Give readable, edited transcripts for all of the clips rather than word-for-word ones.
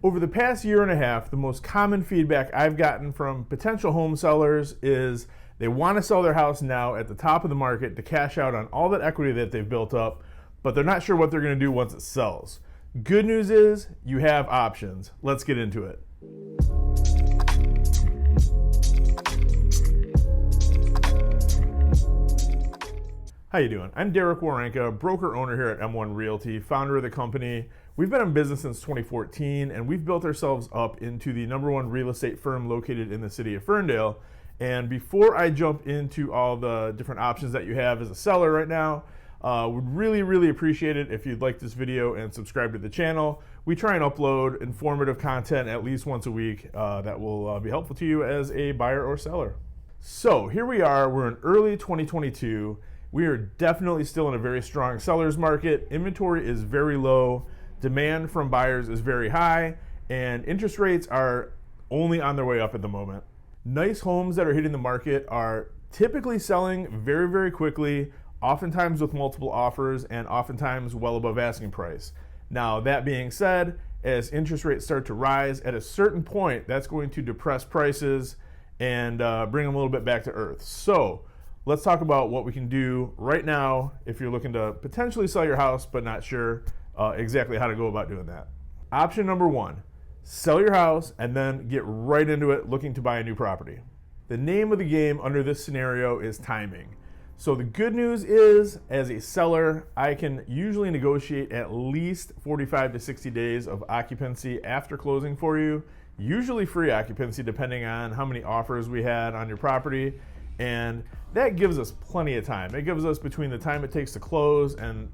Over the past year and a half, the most common feedback I've gotten from potential home sellers is they want to sell their house now at the top of the market to cash out on all that equity that they've built up, but they're not sure what they're going to do once it sells. Good news is you have options. Let's get into it. How you doing? I'm Deroit Werenka, broker owner here at M1 Realty, founder of the company. We've been in business since 2014, and we've built ourselves up into the #1 real estate firm located in the city of Ferndale. And before I jump into all the different options that you have as a seller right now, would really appreciate it if you'd like this video and subscribe to the channel. We try and upload informative content at least once a week that will be helpful to you as a buyer or seller. So here we are, we're in early 2022. We are definitely still in a very strong seller's market. Inventory is very low, demand from buyers is very high, and interest rates are only on their way up at the moment. Nice homes that are hitting the market are typically selling very quickly, oftentimes with multiple offers and oftentimes well above asking price. Now, that being said, as interest rates start to rise, at a certain point, that's going to depress prices and bring them a little bit back to earth. So let's talk about what we can do right now if you're looking to potentially sell your house but not sure exactly how to go about doing that. Option number one, sell your house and then get right into it looking to buy a new property. The name of the game under this scenario is timing. So the good news is, as a seller, I can usually negotiate at least 45 to 60 days of occupancy after closing for you, usually free occupancy depending on how many offers we had on your property. And that gives us plenty of time. It gives us between the time it takes to close and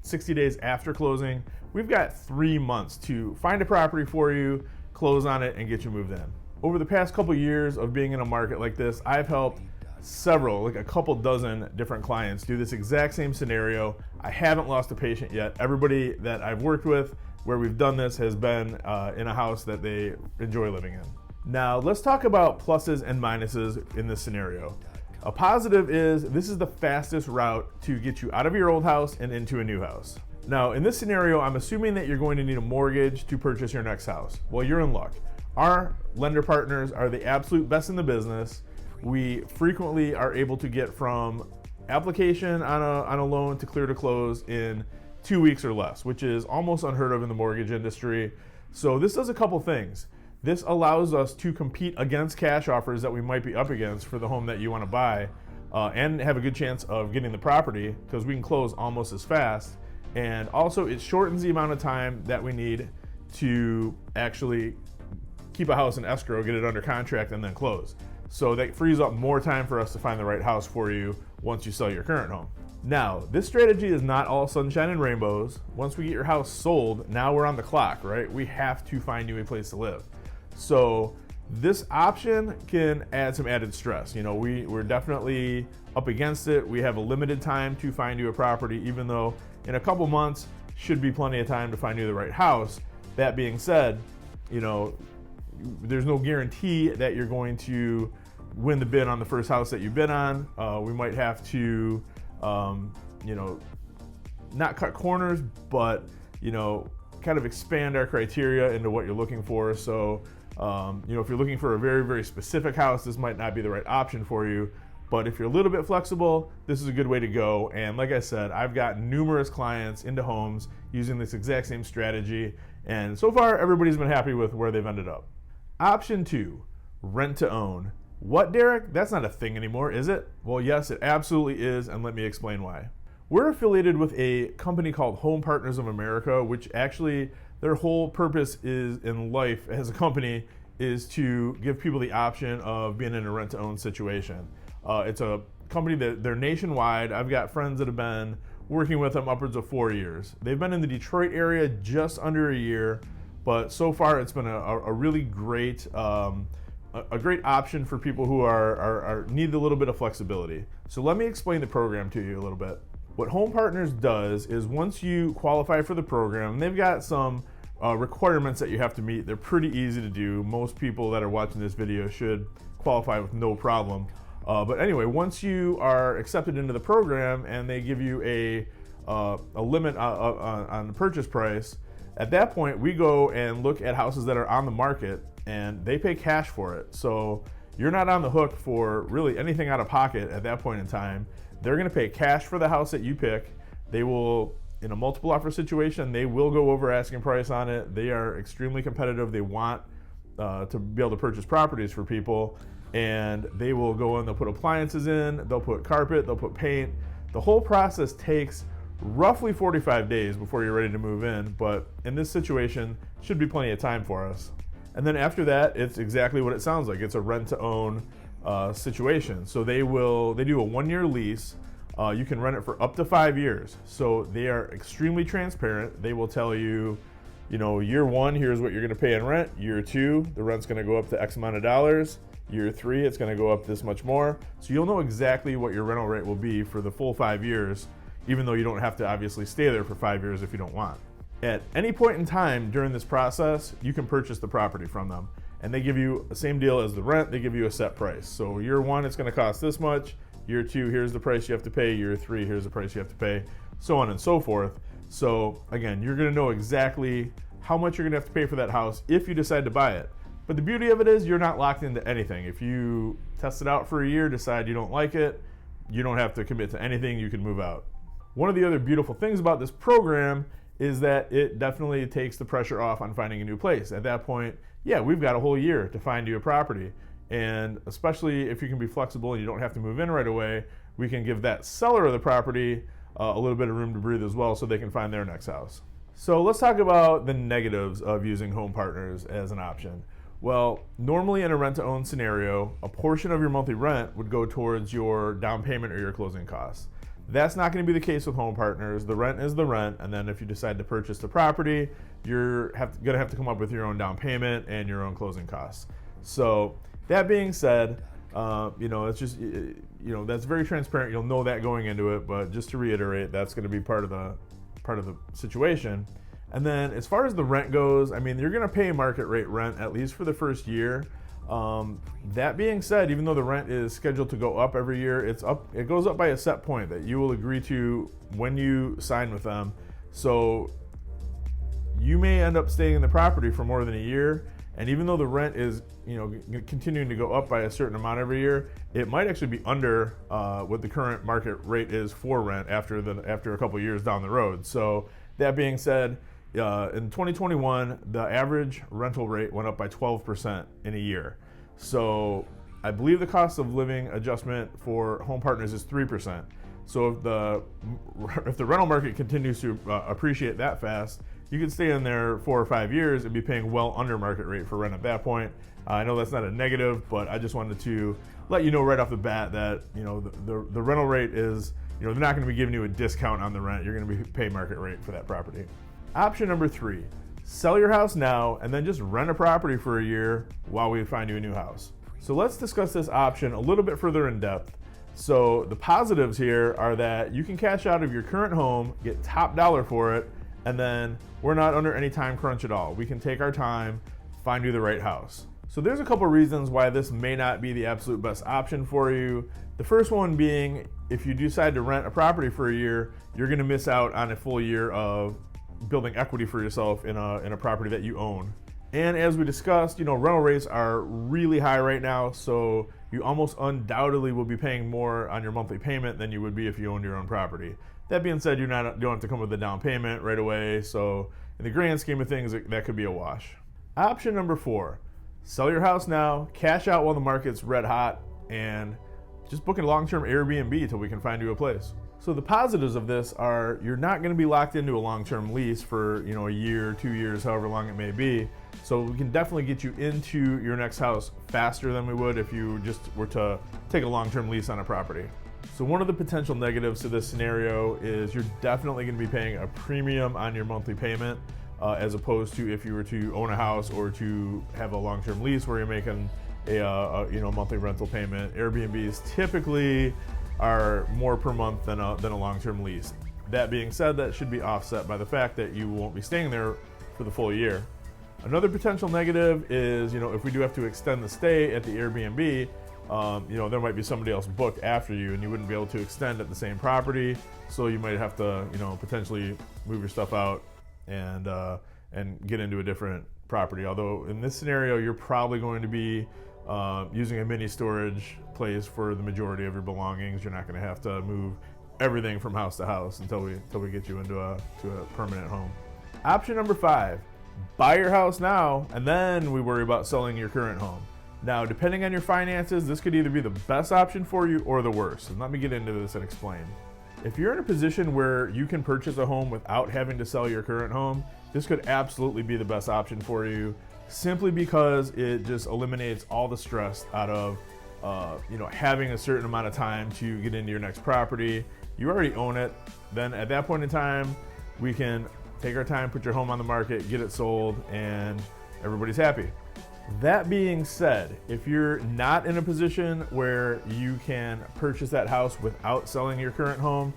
60 days after closing, we've got 3 months to find a property for you, close on it, and get you moved in. Over the past couple years of being in a market like this, I've helped several, like a couple dozen different clients do this exact same scenario. I haven't lost a patient yet. Everybody that I've worked with where we've done this has been in a house that they enjoy living in. Now, let's talk about pluses and minuses in this scenario. A positive is this is the fastest route to get you out of your old house and into a new house. Now, in this scenario, I'm assuming that you're going to need a mortgage to purchase your next house. Well, you're in luck. Our lender partners are the absolute best in the business. We frequently are able to get from application on a loan to clear to close in 2 weeks or less, which is almost unheard of in the mortgage industry. So this does a couple things. This allows us to compete against cash offers that we might be up against for the home that you want to buy and have a good chance of getting the property because we can close almost as fast. And also it shortens the amount of time that we need to actually keep a house in escrow, get it under contract, and then close. So that frees up more time for us to find the right house for you once you sell your current home. Now, this strategy is not all sunshine and rainbows. Once we get your house sold, now we're on the clock, right? We have to find you a place to live. So this option can add some added stress. You know, we're definitely up against it. We have a limited time to find you a property, even though in a couple months should be plenty of time to find you the right house. That being said, you know, there's no guarantee that you're going to win the bid on the first house that you bid on. We might have to, you know, not cut corners, but, you know, kind of expand our criteria into what you're looking for. So, you know, if you're looking for a very specific house, this might not be the right option for you. But if you're a little bit flexible, this is a good way to go. And like I said, I've got numerous clients into homes using this exact same strategy. And so far, everybody's been happy with where they've ended up. Option 2, rent to own. What, Derek? That's not a thing anymore, is it? Well, yes, it absolutely is, and let me explain why. We're affiliated with a company called Home Partners of America, which actually their whole purpose is in life as a company is to give people the option of being in a rent-to-own situation. It's a company that they're nationwide. I've got friends that have been working with them upwards of 4 years. They've been in the Detroit area just under a year, but so far it's been a really great a great option for people who need a little bit of flexibility. So let me explain the program to you a little bit. What Home Partners does is once you qualify for the program, they've got some requirements that you have to meet. They're pretty easy to do. Most people that are watching this video should qualify with no problem. But anyway, once you are accepted into the program and they give you a limit on the purchase price, At that point, we go and look at houses that are on the market and they pay cash for it. So you're not on the hook for really anything out of pocket at that point in time. They're gonna pay cash for the house that you pick. They will, in a multiple offer situation, they will go over asking price on it. They are extremely competitive. They want to be able to purchase properties for people, and they will go in, they'll put appliances in, they'll put carpet, they'll put paint. The whole process takes roughly 45 days before you're ready to move in, but in this situation, should be plenty of time for us. And then after that, it's exactly what it sounds like. It's a rent-to-own situation. So they do a 1-year lease. You can rent it for up to 5 years. So they are extremely transparent. They will tell you, year 1, here's what you're gonna pay in rent. Year 2, the rent's gonna go up to X amount of dollars. Year 3, it's gonna go up this much more. So you'll know exactly what your rental rate will be for the full 5 years, even though you don't have to obviously stay there for 5 years if you don't want. At any point in time during this process, you can purchase the property from them, and they give you the same deal as the rent. They give you a set price. So year 1, it's gonna cost this much. Year 2, here's the price you have to pay. Year 3, here's the price you have to pay, so on and so forth. So again, you're gonna know exactly how much you're gonna have to pay for that house if you decide to buy it. But the beauty of it is you're not locked into anything. If you test it out for a year, decide you don't like it, you don't have to commit to anything, you can move out. One of the other beautiful things about this program is that it definitely takes the pressure off on finding a new place. At that point, yeah, we've got a whole year to find you a property. And especially if you can be flexible and you don't have to move in right away, we can give that seller of the property a little bit of room to breathe as well so they can find their next house. So let's talk about the negatives of using home partners as an option. Well, normally in a rent-to-own scenario, a portion of your monthly rent would go towards your down payment or your closing costs. That's not going to be the case with home partners. The rent is the rent, and then if you decide to purchase the property, you're going to have to come up with your own down payment and your own closing costs. So that being said, it's just, that's very transparent. You'll know that going into it, but just to reiterate, that's going to be part of the situation. And then as far as the rent goes, I mean, you're going to pay market rate rent at least for the first year. That being said, even though the rent is scheduled to go up every year, it goes up by a set point that you will agree to when you sign with them. So you may end up staying in the property for more than a year, and even though the rent is continuing to go up by a certain amount every year, it might actually be under what the current market rate is for rent after a couple years down the road. So that being said, in 2021, the average rental rate went up by 12% in a year. So I believe the cost of living adjustment for home partners is 3%. So if the rental market continues to appreciate that fast, you could stay in there 4 or 5 years and be paying well under market rate for rent at that point. I know that's not a negative, but I just wanted to let you know right off the bat that the rental rate is, they're not going to be giving you a discount on the rent. You're going to be paying market rate for that property. Option number 3, sell your house now and then just rent a property for a year while we find you a new house. So let's discuss this option a little bit further in depth. So the positives here are that you can cash out of your current home, get top dollar for it, and then we're not under any time crunch at all. We can take our time, find you the right house. So there's a couple reasons why this may not be the absolute best option for you. The first one being, if you decide to rent a property for a year, you're gonna miss out on a full year of building equity for yourself in a property that you own. And as we discussed, rental rates are really high right now, so you almost undoubtedly will be paying more on your monthly payment than you would be if you owned your own property. That being said, you don't have to come with a down payment right away, so in the grand scheme of things, that could be a wash. Option number 4, sell your house now, cash out while the market's red hot, and just book a long-term Airbnb until we can find you a place. So the positives of this are you're not going to be locked into a long-term lease for a year, 2 years, however long it may be. So we can definitely get you into your next house faster than we would if you just were to take a long-term lease on a property. So one of the potential negatives to this scenario is you're definitely going to be paying a premium on your monthly payment as opposed to if you were to own a house or to have a long-term lease where you're making a monthly rental payment. Airbnbs typically are more per month than a long-term lease. That being said, that should be offset by the fact that you won't be staying there for the full year. Another potential negative is, if we do have to extend the stay at the Airbnb, there might be somebody else booked after you and you wouldn't be able to extend at the same property. So you might have to, potentially move your stuff out and and get into a different property. Although in this scenario, you're probably going to be using a mini storage place for the majority of your belongings. You're not going to have to move everything from house to house until we get you into a permanent home. Option number 5, buy your house now and then we worry about selling your current home. Now, depending on your finances, this could either be the best option for you or the worst. And let me get into this and explain. If you're in a position where you can purchase a home without having to sell your current home, this could absolutely be the best option for you, simply because it just eliminates all the stress out of having a certain amount of time to get into your next property. You already own it. Then at that point in time, we can take our time, put your home on the market, get it sold, and everybody's happy. That being said, if you're not in a position where you can purchase that house without selling your current home,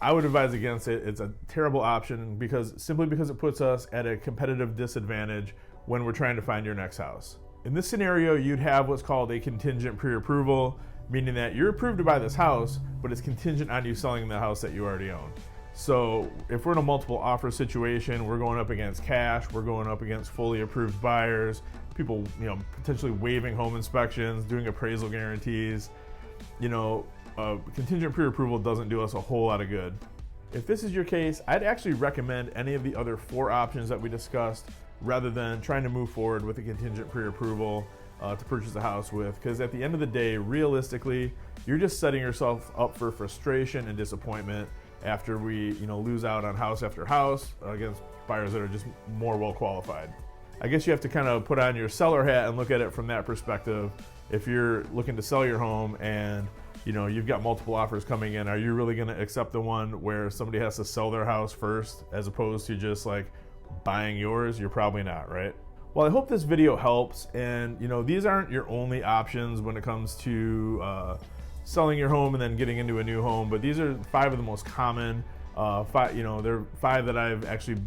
I would advise against it. It's a terrible option simply because it puts us at a competitive disadvantage when we're trying to find your next house. In this scenario, you'd have what's called a contingent pre-approval, meaning that you're approved to buy this house, but it's contingent on you selling the house that you already own. So if we're in a multiple offer situation, we're going up against cash, we're going up against fully approved buyers, people, potentially waiving home inspections, doing appraisal guarantees. Contingent pre-approval doesn't do us a whole lot of good. If this is your case, I'd actually recommend any of the other 4 options that we discussed rather than trying to move forward with a contingent pre-approval to purchase a house with, because at the end of the day, realistically, you're just setting yourself up for frustration and disappointment after we lose out on house after house against buyers that are just more well qualified. I guess you have to kind of put on your seller hat and look at it from that perspective. If you're looking to sell your home and you've got multiple offers coming in, are you really going to accept the one where somebody has to sell their house first as opposed to just like buying yours? You're probably not, right? Well, I hope this video helps, and these aren't your only options when it comes to selling your home and then getting into a new home, but these are 5 of the most common. They're 5 that I've actually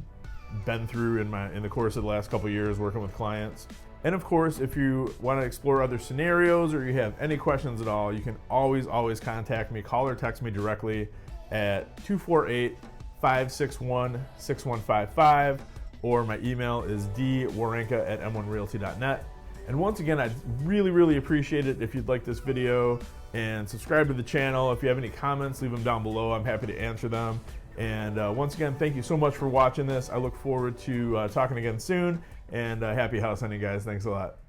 been through in the course of the last couple of years working with clients. And of course, if you want to explore other scenarios or you have any questions at all, you can always contact me. Call or text me directly at 248-561-6155, or my email is dwerenka@m1realty.net. And once again, I'd really appreciate it if you'd like this video and subscribe to the channel. If you have any comments, leave them down below. I'm happy to answer them. And once again, thank you so much for watching this. I look forward to talking again soon, and happy house hunting, guys. Thanks a lot.